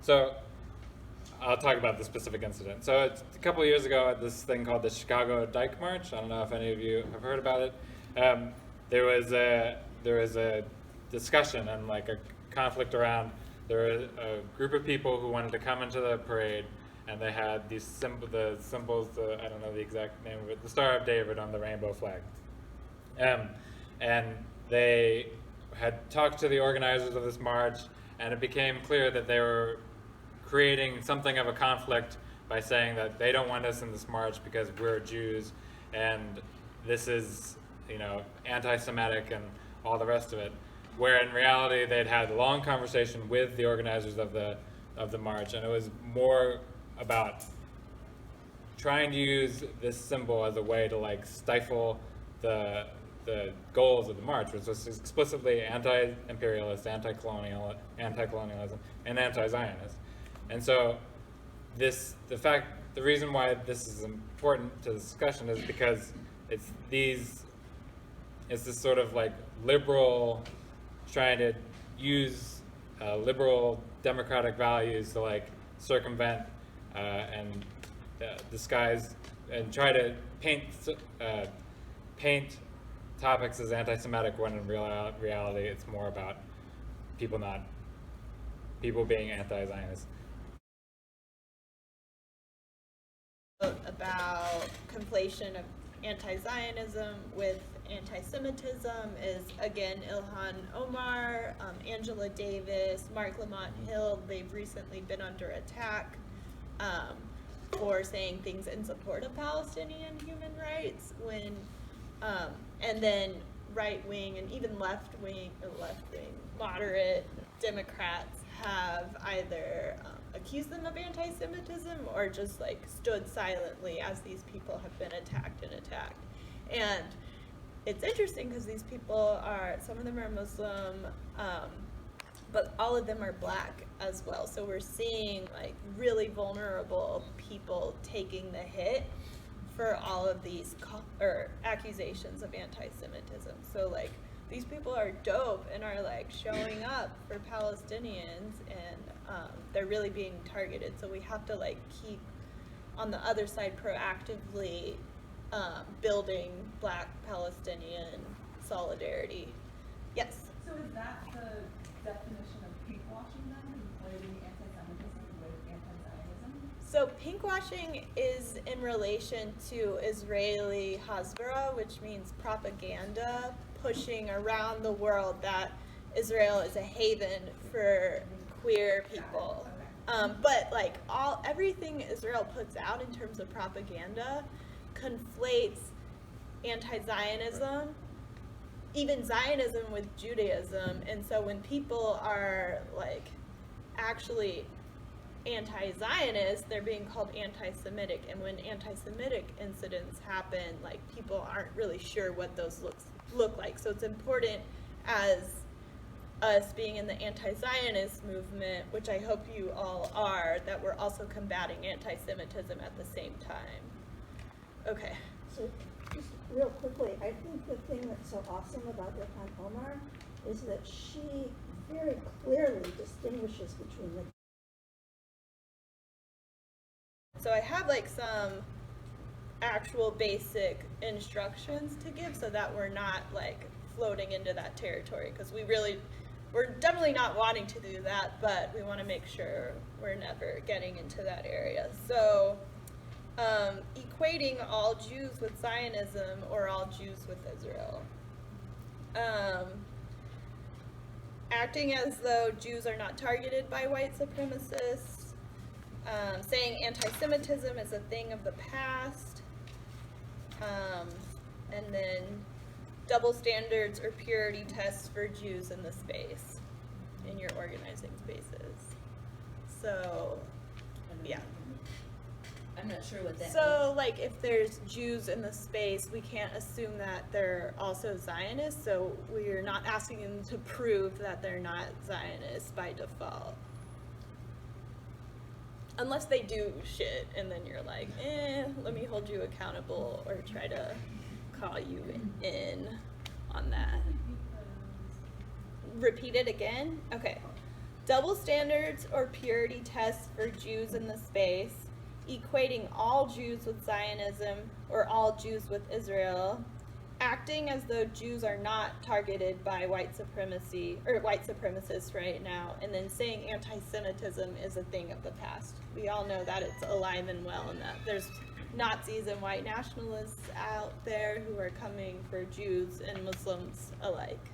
So I'll talk about the specific incident. So it's a couple of years ago at this thing called the Chicago Dyke March. I don't know if any of you have heard about it. There was a discussion and like a conflict around. There were a group of people who wanted to come into the parade, and they had these the symbols. I don't know the exact name of it. The Star of David on the rainbow flag. And they had talked to the organizers of this march, and it became clear that they were creating something of a conflict by saying that they don't want us in this march because we're Jews, and this is, anti-Semitic and all the rest of it. Where in reality they'd had a long conversation with the organizers of the march, and it was more about trying to use this symbol as a way to like stifle the goals of the march, which was explicitly anti-imperialist, anti-colonialism, and anti-Zionist. And so the reason why this is important to the discussion is because it's this sort of like liberal, trying to use liberal democratic values to like circumvent and disguise and try to paint topics as anti-Semitic when in reality it's more about people being anti-Zionist. About conflation of anti-Zionism with anti-Semitism is, again, Ilhan Omar, Angela Davis, Mark Lamont Hill. They've recently been under attack for saying things in support of Palestinian human rights and then right-wing and even left-wing moderate Democrats have either accused them of anti-Semitism or just like stood silently as these people have been attacked. And it's interesting because these people some of them are Muslim, but all of them are Black as well. So we're seeing like really vulnerable people taking the hit for all of these accusations of anti-Semitism. So like these people are dope and are like showing up for Palestinians, and they're really being targeted. So we have to like keep on the other side proactively building Black Palestinian solidarity. Yes? So is that the definition of pinkwashing then, equating anti-Semitism with anti-Zionism? So pinkwashing is in relation to Israeli Hasbara, which means propaganda, pushing around the world that Israel is a haven for queer people. But like everything Israel puts out in terms of propaganda conflates anti-Zionism, even Zionism with Judaism. And so when people are like actually anti-Zionist, they're being called anti-Semitic. And when anti-Semitic incidents happen, like people aren't really sure what those look like. So it's important as us being in the anti-Zionist movement, which I hope you all are, that we're also combating anti-Semitism at the same time. Okay. So just real quickly, I think the thing that's so awesome about Ilhan Omar is that she very clearly distinguishes between the. So I have like some actual basic instructions to give so that we're not like floating into that territory, because we're definitely not wanting to do that, but we want to make sure we're never getting into that area. So equating all Jews with Zionism or all Jews with Israel. Acting as though Jews are not targeted by white supremacists. Saying anti-Semitism is a thing of the past. And then double standards or purity tests for Jews in the space, in your organizing spaces. So, yeah. I'm not sure what that means. So, like, if there's Jews in the space, we can't assume that they're also Zionists, so we're not asking them to prove that they're not Zionists by default. Unless they do shit, and then you're like, let me hold you accountable or try to call you in on that. Repeat it again? Okay. double standards or purity tests for Jews in the space, equating all Jews with Zionism or all Jews with Israel, acting as though Jews are not targeted by white supremacy or white supremacists right now, and then saying anti-Semitism is a thing of the past. We all know that it's alive and well, and that there's Nazis and white nationalists out there who are coming for Jews and Muslims alike.